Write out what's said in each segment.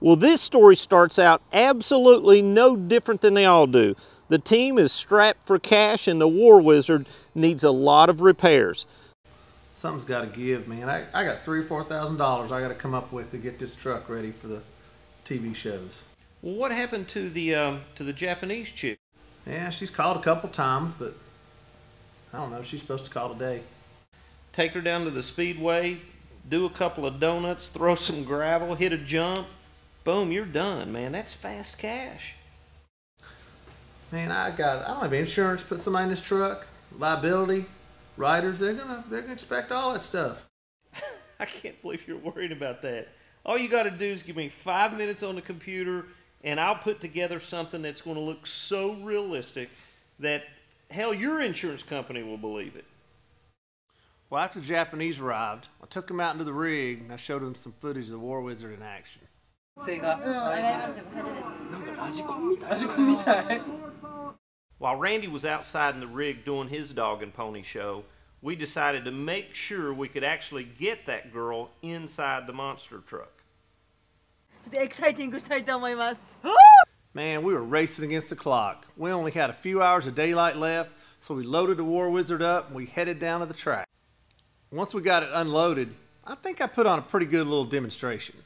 Well, this story starts out absolutely no different than they all do. The team is strapped for cash and the War Wizard needs a lot of repairs. Something's got to give, man. I got $3,000 or $4,000 I got to come up with to get this truck ready for the TV shows. Well, what happened to the Japanese chick? Yeah, she's called a couple times, but I don't know. She's supposed to call today. Take her down to the speedway, do a couple of donuts, throw some gravel, hit a jump. Boom, you're done, man. That's fast cash. Man, I don't have insurance to put somebody in this truck. Liability, riders, they're gonna expect all that stuff. I can't believe you're worried about that. All you got to do is give me 5 minutes on the computer and I'll put together something that's going to look so realistic that, hell, your insurance company will believe it. Well, after the Japanese arrived, I took them out into the rig and I showed them some footage of the War Wizard in action. While Randy was outside in the rig doing his dog and pony show, we decided to make sure we could actually get that girl inside the monster truck. Man, we were racing against the clock. We only had a few hours of daylight left, so we loaded the War Wizard up and we headed down to the track. Once we got it unloaded, I think I put on a pretty good little demonstration.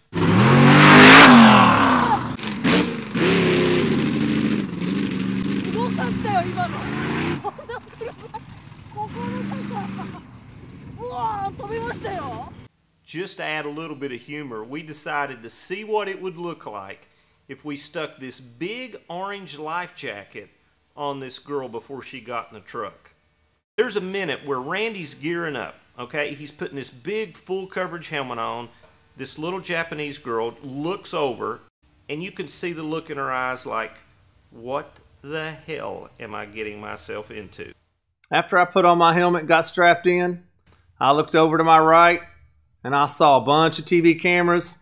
Just to add a little bit of humor, we decided to see what it would look like if we stuck this big orange life jacket on this girl before she got in the truck. There's a minute where Randy's gearing up, okay? He's putting this big full coverage helmet on. This little Japanese girl looks over and you can see the look in her eyes like, what the hell am I getting myself into? After I put on my helmet and got strapped in, I looked over to my right and I saw a bunch of TV cameras.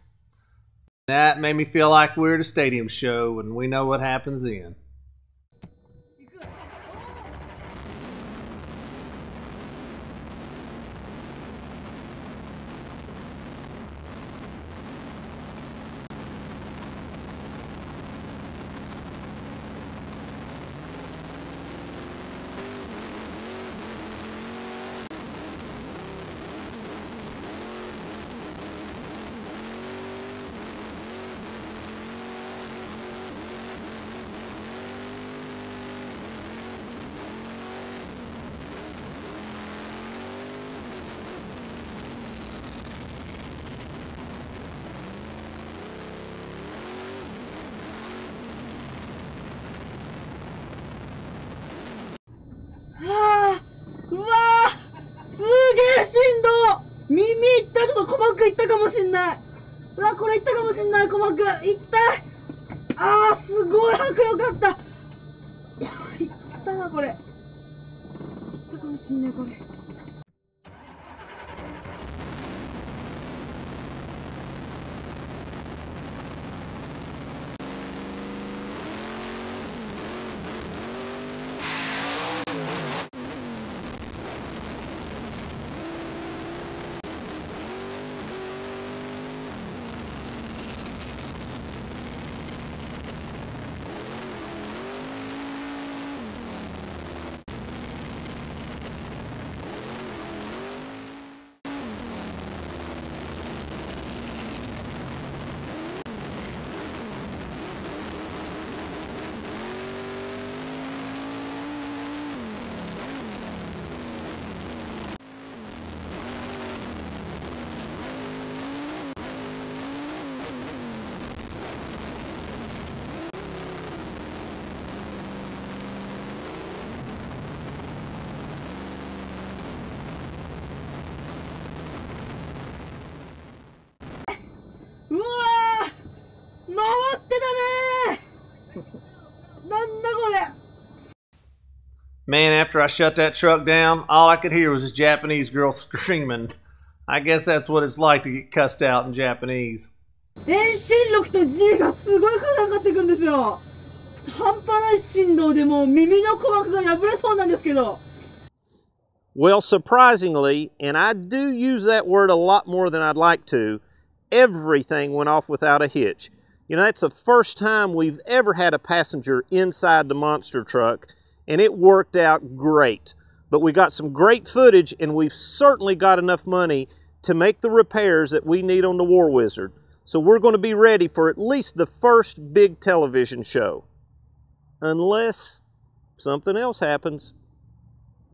That made me feel like we're at a stadium show and we know what happens then. Man, after I shut that truck down, all I could hear was this Japanese girl screaming. I guess that's what it's like to get cussed out in Japanese. Well, surprisingly, and I do use that word a lot more than I'd like to, everything went off without a hitch. You know, that's the first time we've ever had a passenger inside the monster truck, and it worked out great. But we got some great footage, and we've certainly got enough money to make the repairs that we need on the War Wizard. So we're going to be ready for at least the first big television show. Unless something else happens.